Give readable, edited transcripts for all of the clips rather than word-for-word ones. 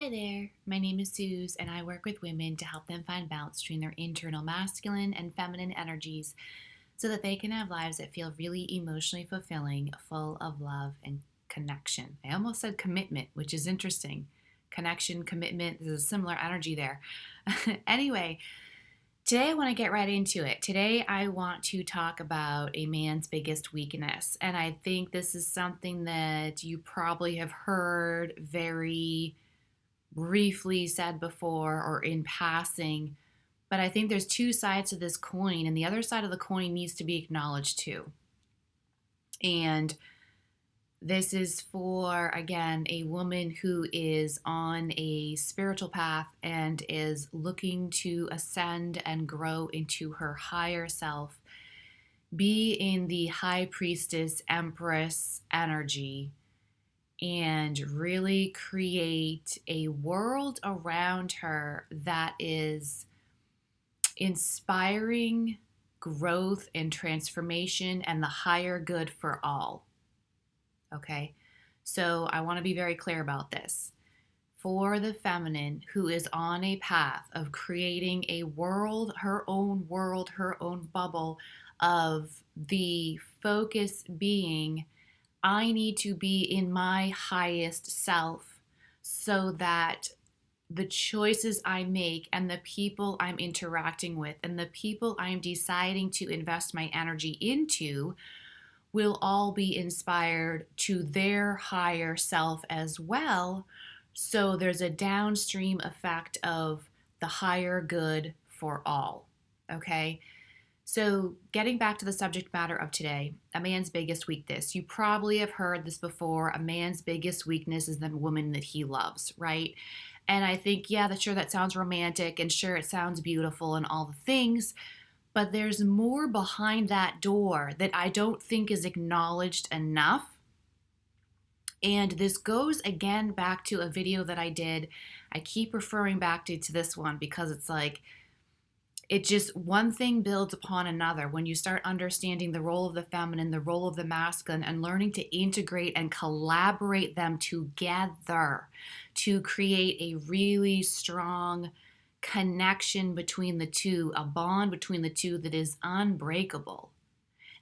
Hi there, my name is Suze, and I work with women to help them find balance between their internal masculine and feminine energies so that they can have lives that feel really emotionally fulfilling, full of love and connection. I almost said commitment, which is interesting. Connection, commitment, there's a similar energy there. Anyway, today I want to get right into it. Today I want to talk about a man's biggest weakness, and I think this is something that you probably have heard very briefly said before or in passing, but I think there's two sides to this coin, and the other side of the coin needs to be acknowledged too. And this is for, again, a woman who is on a spiritual path and is looking to ascend and grow into her higher self, be in the high priestess, empress energy, and really create a world around her that is inspiring growth and transformation and the higher good for all. Okay, so I want to be very clear about this. For the feminine who is on a path of creating a world, her own bubble of the focus being I need to be in my highest self so that the choices I make and the people I'm interacting with and the people I'm deciding to invest my energy into will all be inspired to their higher self as well. So there's a downstream effect of the higher good for all. Okay. So, getting back to the subject matter of today, a man's biggest weakness. You probably have heard this before. A man's biggest weakness is the woman that he loves, right? And I think, yeah, that's sure that sounds romantic and sure it sounds beautiful and all the things, but there's more behind that door that I don't think is acknowledged enough. And this goes again back to a video that I did. I keep referring back to this one because it's like, it just one thing builds upon another when you start understanding the role of the feminine, the role of the masculine, and learning to integrate and collaborate them together to create a really strong connection between the two, a bond between the two that is unbreakable.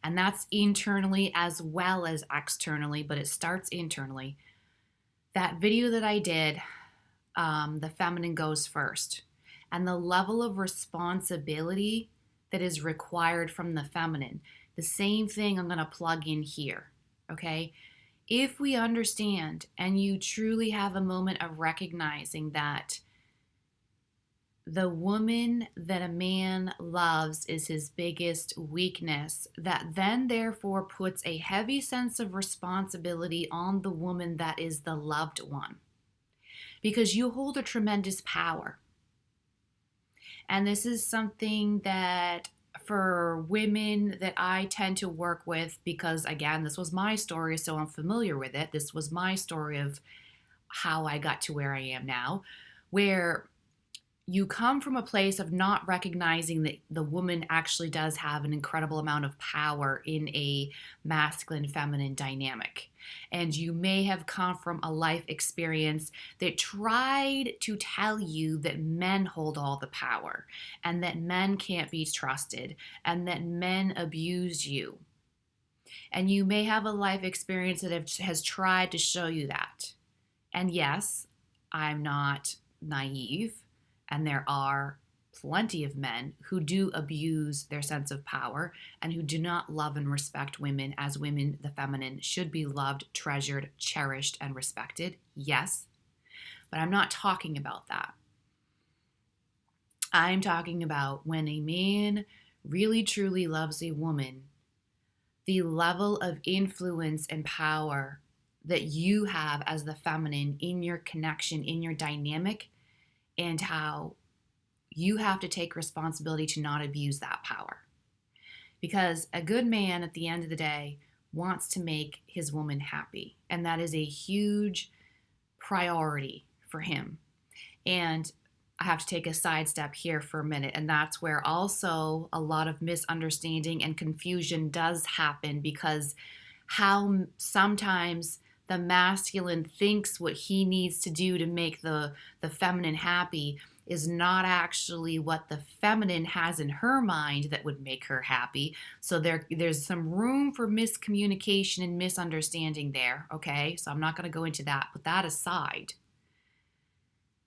And that's internally as well as externally, but it starts internally. That video that I did, the feminine goes first, and the level of responsibility that is required from the feminine. The same thing I'm going to plug in here, okay? If we understand and you truly have a moment of recognizing that the woman that a man loves is his biggest weakness, that then therefore puts a heavy sense of responsibility on the woman that is the loved one. Because you hold a tremendous power. And this is something that for women that I tend to work with, because again, this was my story, so I'm familiar with it. This was my story of how I got to where I am now, where you come from a place of not recognizing that the woman actually does have an incredible amount of power in a masculine feminine dynamic. And you may have come from a life experience that tried to tell you that men hold all the power and that men can't be trusted and that men abuse you. And you may have a life experience that has tried to show you that. And yes, I'm not naive, and there are plenty of men who do abuse their sense of power and who do not love and respect women as women, the feminine, should be loved, treasured, cherished, and respected. Yes, but I'm not talking about that. I'm talking about when a man really truly loves a woman, the level of influence and power that you have as the feminine in your connection, in your dynamic, and how you have to take responsibility to not abuse that power. Because a good man at the end of the day wants to make his woman happy, and that is a huge priority for him. And I have to take a sidestep here for a minute, and that's where also a lot of misunderstanding and confusion does happen because how sometimes the masculine thinks what he needs to do to make the feminine happy is not actually what the feminine has in her mind that would make her happy. So there's some room for miscommunication and misunderstanding there, okay? So I'm not going to go into that. Put that aside.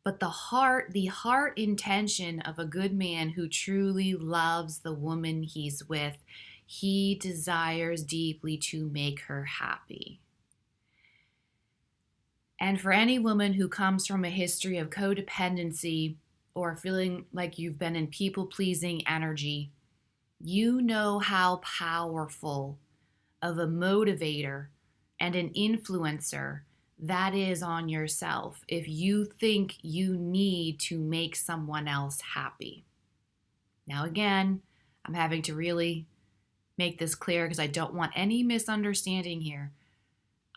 But the heart intention of a good man who truly loves the woman he's with, he desires deeply to make her happy. And for any woman who comes from a history of codependency or feeling like you've been in people pleasing energy, you know how powerful of a motivator and an influencer that is on yourself if you think you need to make someone else happy. Now, again, I'm having to really make this clear because I don't want any misunderstanding here.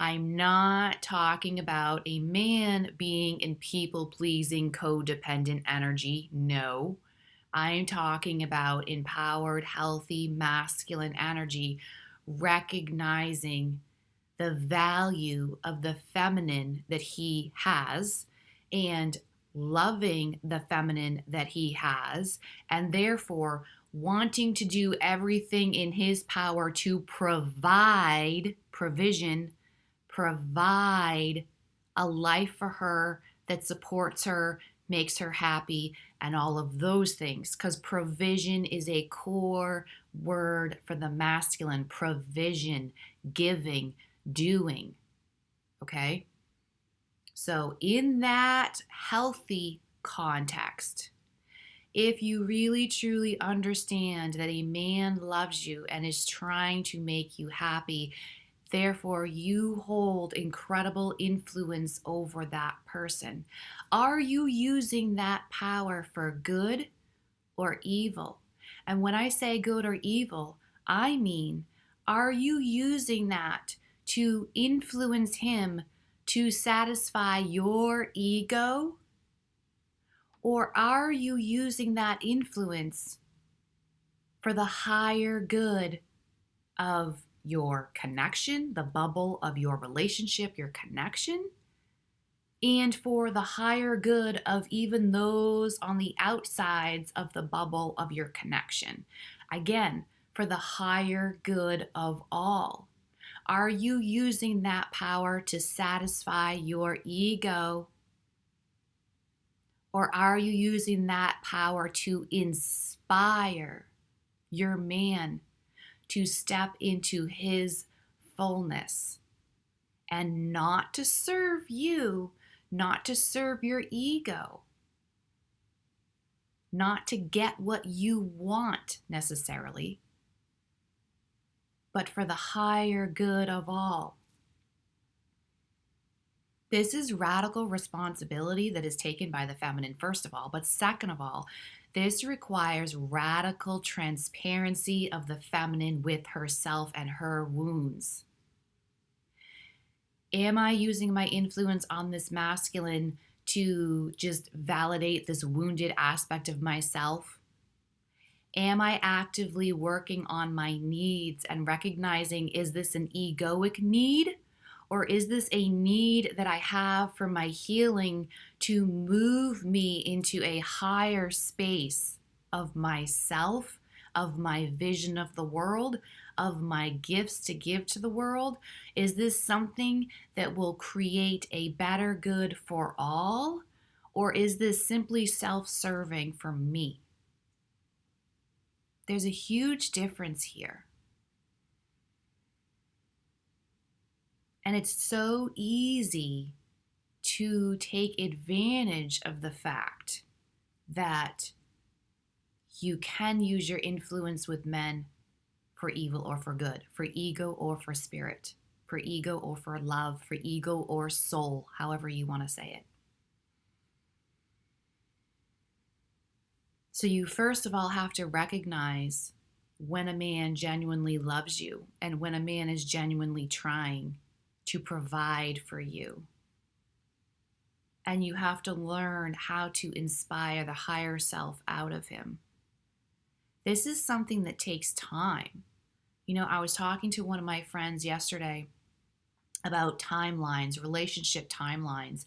I'm not talking about a man being in people-pleasing, codependent energy. No. I'm talking about empowered, healthy, masculine energy, recognizing the value of the feminine that he has and loving the feminine that he has, and therefore wanting to do everything in his power to provide provision, provide a life for her that supports her, makes her happy, and all of those things. Because provision is a core word for the masculine. Provision, giving, doing. Okay? So, in that healthy context, if you really truly understand that a man loves you and is trying to make you happy, therefore, you hold incredible influence over that person. Are you using that power for good or evil? And when I say good or evil, I mean, are you using that to influence him to satisfy your ego? Or are you using that influence for the higher good of your connection, the bubble of your relationship, your connection, and for the higher good of even those on the outsides of the bubble of your connection? Again, for the higher good of all. Are you using that power to satisfy your ego? Or are you using that power to inspire your man to step into his fullness and not to serve you, not to serve your ego, not to get what you want necessarily, but for the higher good of all? This is radical responsibility that is taken by the feminine, first of all, but second of all, this requires radical transparency of the feminine with herself and her wounds. Am I using my influence on this masculine to just validate this wounded aspect of myself? Am I actively working on my needs and recognizing, is this an egoic need? Or is this a need that I have for my healing to move me into a higher space of myself, of my vision of the world, of my gifts to give to the world? Is this something that will create a better good for all? Or is this simply self-serving for me? There's a huge difference here. And it's so easy to take advantage of the fact that you can use your influence with men for evil or for good, for ego or for spirit, for ego or for love, for ego or soul, however you want to say it. So you first of all have to recognize when a man genuinely loves you and when a man is genuinely trying to provide for you. And you have to learn how to inspire the higher self out of him. This is something that takes time. You know, I was talking to one of my friends yesterday about timelines, relationship timelines.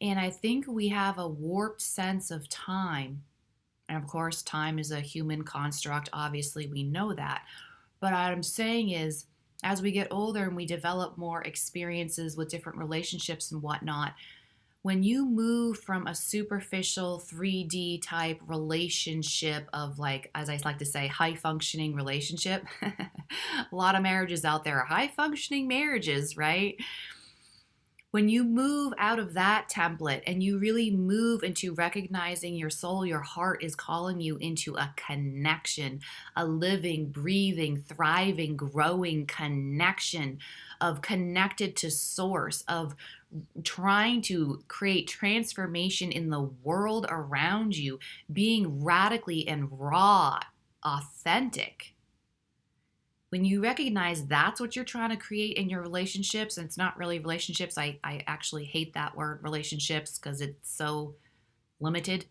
And I think we have a warped sense of time. And of course, time is a human construct. Obviously, we know that. But what I'm saying is, as we get older and we develop more experiences with different relationships and whatnot, when you move from a superficial 3D type relationship of, like, as I like to say, high functioning relationship, a lot of marriages out there are high functioning marriages, right? When you move out of that template and you really move into recognizing your soul, your heart is calling you into a connection, a living, breathing, thriving, growing connection of connected to source, of trying to create transformation in the world around you, being radically and raw, authentic. When you recognize that's what you're trying to create in your relationships, and it's not really relationships, I actually hate that word relationships because it's so limited.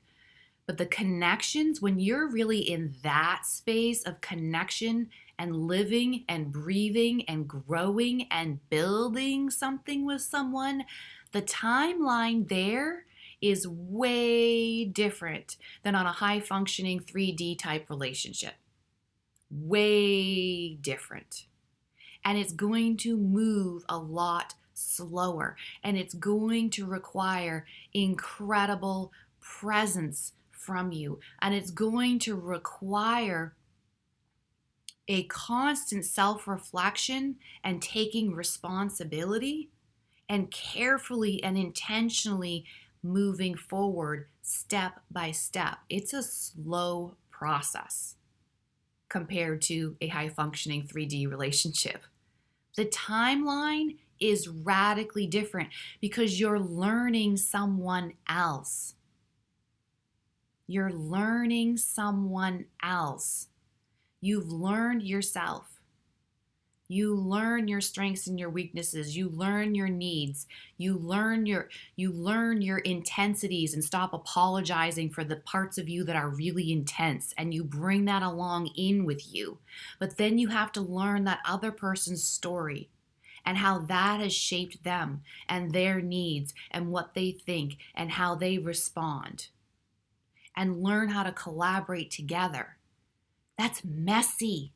But the connections, when you're really in that space of connection and living and breathing and growing and building something with someone, the timeline there is way different than on a high functioning 3D type relationship. Way different. And it's going to move a lot slower, and it's going to require incredible presence from you, and it's going to require a constant self-reflection and taking responsibility and carefully and intentionally moving forward step by step. It's a slow process compared to a high functioning 3D relationship. The timeline is radically different because you're learning someone else. You're learning someone else. You've learned yourself. You learn your strengths and your weaknesses. You learn your needs. You learn your intensities and stop apologizing for the parts of you that are really intense, and you bring that along in with you. But then you have to learn that other person's story and how that has shaped them and their needs and what they think and how they respond, and learn how to collaborate together. That's messy.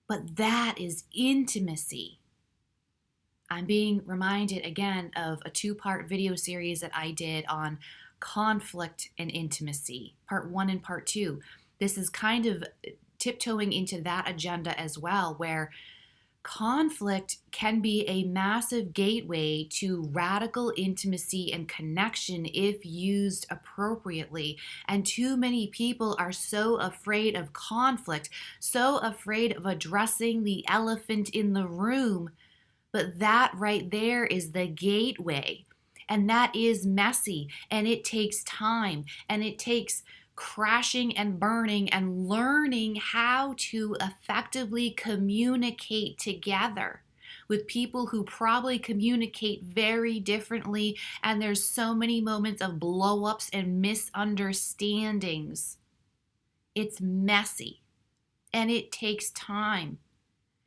But that is intimacy. I'm being reminded again of a 2-part video series that I did on conflict and intimacy, part 1 and part 2. This is kind of tiptoeing into that agenda as well, where conflict can be a massive gateway to radical intimacy and connection if used appropriately. And too many people are so afraid of conflict, so afraid of addressing the elephant in the room. But that right there is the gateway. And that is messy, and it takes time, and it takes crashing and burning and learning how to effectively communicate together with people who probably communicate very differently, and there's so many moments of blow-ups and misunderstandings. It's messy, and it takes time,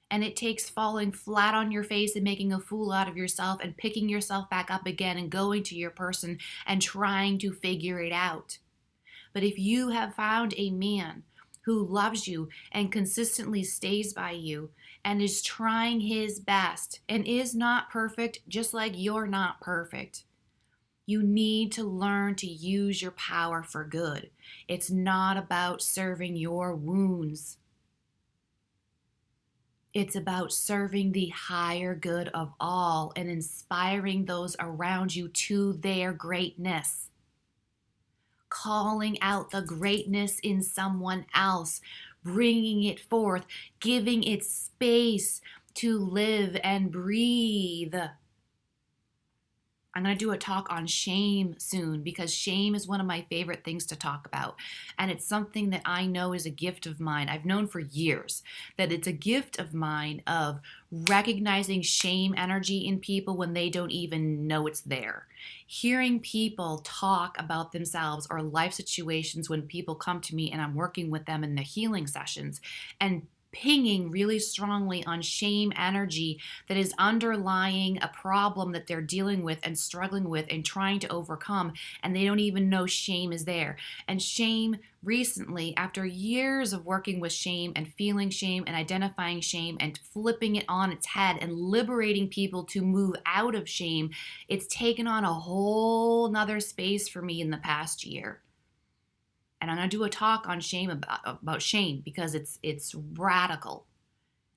and it takes falling flat on your face and making a fool out of yourself and picking yourself back up again and going to your person and trying to figure it out. But if you have found a man who loves you and consistently stays by you and is trying his best and is not perfect, just like you're not perfect, you need to learn to use your power for good. It's not about serving your wounds. It's about serving the higher good of all and inspiring those around you to their greatness. Calling out the greatness in someone else, bringing it forth, giving it space to live and breathe. I'm going to do a talk on shame soon because shame is one of my favorite things to talk about. And it's something that I know is a gift of mine. I've known for years that it's a gift of mine of recognizing shame energy in people when they don't even know it's there. Hearing people talk about themselves or life situations when people come to me and I'm working with them in the healing sessions, and pinging really strongly on shame energy that is underlying a problem that they're dealing with and struggling with and trying to overcome, and they don't even know shame is there. And shame, recently, after years of working with shame and feeling shame and identifying shame and flipping it on its head and liberating people to move out of shame, it's taken on a whole nother space for me in the past year. And I'm going to do a talk on shame about shame because it's radical.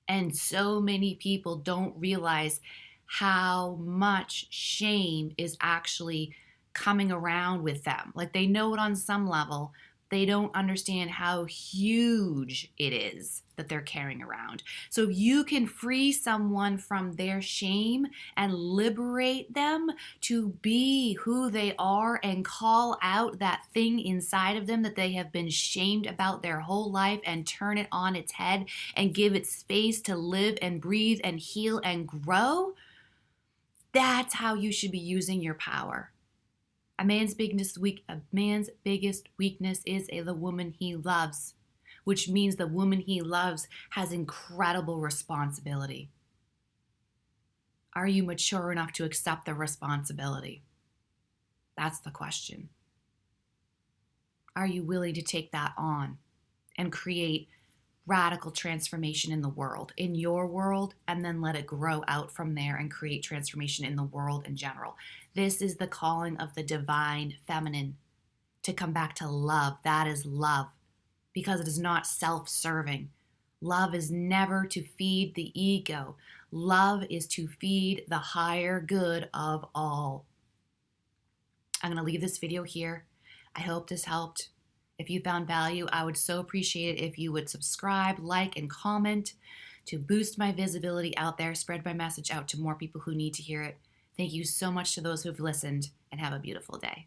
And so many people don't realize how much shame is actually coming around with them. Like they know it on some level, they don't understand how huge it is that they're carrying around. So if you can free someone from their shame and liberate them to be who they are and call out that thing inside of them that they have been shamed about their whole life and turn it on its head and give it space to live and breathe and heal and grow, that's how you should be using your power. A man's biggest weakness is the woman he loves, which means the woman he loves has incredible responsibility. Are you mature enough to accept the responsibility? That's the question. Are you willing to take that on and create radical transformation in the world, in your world, and then let it grow out from there and create transformation in the world in general? This is the calling of the divine feminine, to come back to love. That is love, because it is not self-serving. Love is never to feed the ego. Love is to feed the higher good of all. I'm going to leave this video here. I hope this helped. If you found value, I would so appreciate it if you would subscribe, like, and comment to boost my visibility out there, spread my message out to more people who need to hear it. Thank you so much to those who've listened, and have a beautiful day.